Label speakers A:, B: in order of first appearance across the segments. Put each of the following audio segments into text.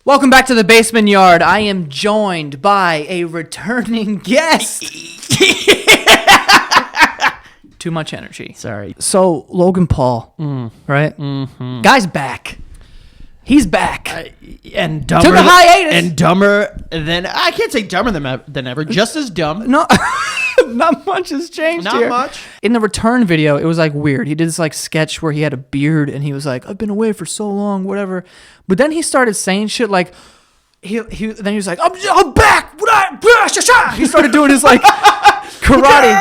A: Welcome back to the Basement Yard. I am joined by a returning guest. Too much energy.
B: Sorry.
A: So, Logan Paul, right? Mm-hmm. Guy's back. He's back.
B: And dumber.
A: Took a hiatus.
B: And dumber than... I can't say dumber than ever. Just as dumb.
A: No, not much has changed
B: Not
A: here.
B: much.
A: In the return video, it was like weird. He did this like sketch where he had a beard and he was like, I've been away for so long, whatever. But then he started saying shit like, then he was like, I'm back. He started doing his like karate.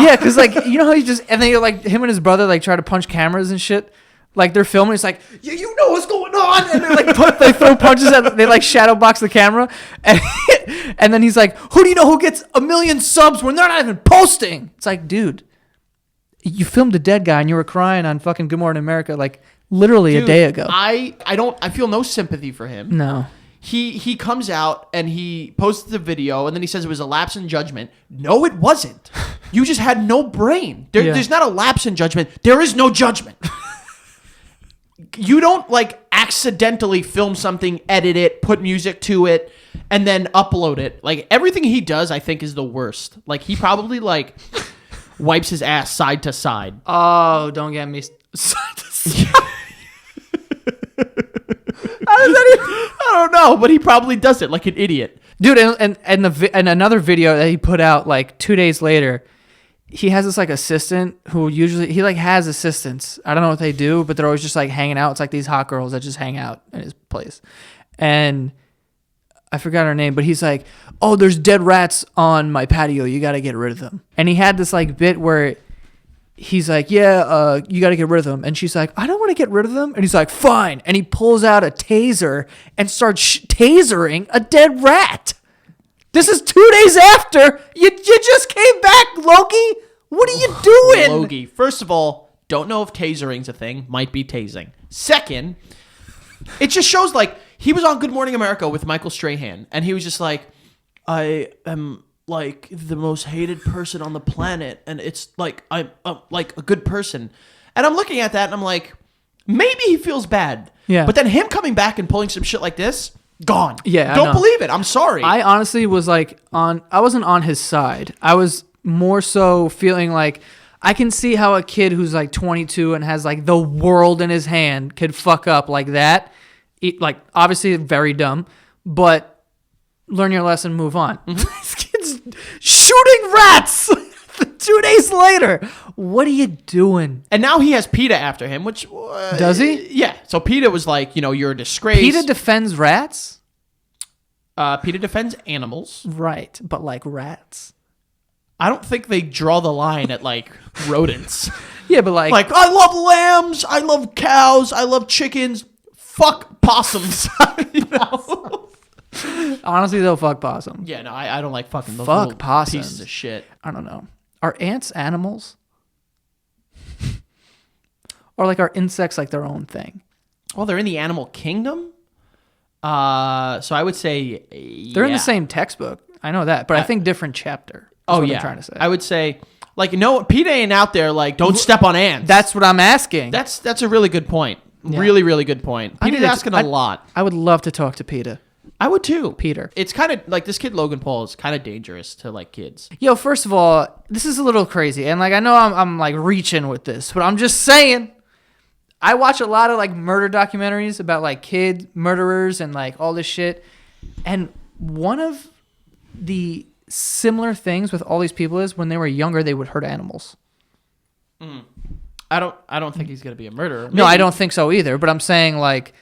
A: Yeah, because like, you know how he just, and then like him and his brother like try to punch cameras and shit. Like they're filming, it's like, yeah, you know what's going on, and they like they throw punches at, they like shadow box the camera, and then he's like, who do you know who gets 1 million subs when they're not even posting? It's like, dude, you filmed a dead guy and you were crying on fucking Good Morning America like literally a day ago.
B: I feel no sympathy for him.
A: No.
B: He comes out and he posts the video and then he says it was a lapse in judgment. No, it wasn't. You just had no brain. There's not a lapse in judgment. There is no judgment. You don't like accidentally film something, edit it, put music to it, and then upload it. Like everything he does, I think is the worst. Like he probably like wipes his ass side to side.
A: Oh, don't get me side to side. How does that even?
B: I don't know, but he probably does it like an idiot.
A: Dude, and another video that he put out like 2 days later, he has this like assistant who usually, he like has assistants. I don't know what they do, but they're always just like hanging out. It's like these hot girls that just hang out in his place. And I forgot her name, but he's like, oh, there's dead rats on my patio. You got to get rid of them. And he had this like bit where he's like, yeah, you got to get rid of them. And she's like, I don't want to get rid of them. And he's like, fine. And he pulls out a taser and starts tasering a dead rat. This is 2 days after. You just came back, Loki. What are you doing?
B: Logie. First of all, don't know if tasering's a thing. Might be tasing. Second, it just shows like he was on Good Morning America with Michael Strahan. And he was just like, I am like the most hated person on the planet. And it's like, I'm like a good person. And I'm looking at that and I'm like, maybe he feels bad.
A: Yeah.
B: But then him coming back and pulling some shit like this, gone.
A: Yeah,
B: don't believe it. I'm sorry.
A: I honestly was like I wasn't on his side. I was more so feeling like I can see how a kid who's like 22 and has like the world in his hand could fuck up like that. Like obviously very dumb, but learn your lesson, move on. This kid's shooting rats 2 days later. What are you doing?
B: And now he has PETA after him, which...
A: Does he?
B: Yeah. So PETA was like, you know, you're a disgrace.
A: PETA defends rats?
B: PETA defends animals.
A: Right, but like rats.
B: I don't think they draw the line at like rodents.
A: Yeah, but like...
B: Like, I love lambs, I love cows, I love chickens. Fuck possums. You know?
A: Honestly, though, fuck possum.
B: Yeah, no, I don't like fucking those
A: fuck
B: little
A: possums.
B: pieces of shit.
A: I don't know. Are ants animals? Or like are insects like their own thing?
B: Well, they're in the animal kingdom. So I would say
A: they're in the same textbook. I know that, but I think different chapter. What I'm trying to say.
B: I would say like no, PETA ain't out there like don't step on ants.
A: That's what I'm asking.
B: That's a really good point.
A: Yeah.
B: Really, really good point. PETA's asking a lot.
A: I would love to talk to PETA.
B: I would too.
A: Peter.
B: It's kind of like this kid Logan Paul is kind of dangerous to like kids.
A: Yo, first of all, this is a little crazy, and like I know I'm like reaching with this, but I'm just saying. I watch a lot of like murder documentaries about like kid murderers and like all this shit, and one of the similar things with all these people is when they were younger they would hurt animals.
B: I don't think he's gonna be a murderer.
A: No, I don't think so either. But I'm saying like.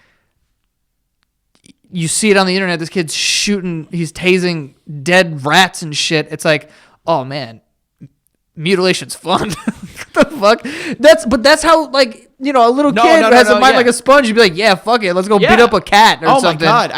A: You see it on the internet, this kid's shooting, he's tasing dead rats and shit. It's like, oh man, mutilation's fun. What the fuck? That's how, like, you know, a little kid who has a mind like a sponge, you'd be like, yeah, fuck it, let's go beat up a cat or something.
B: Oh my God.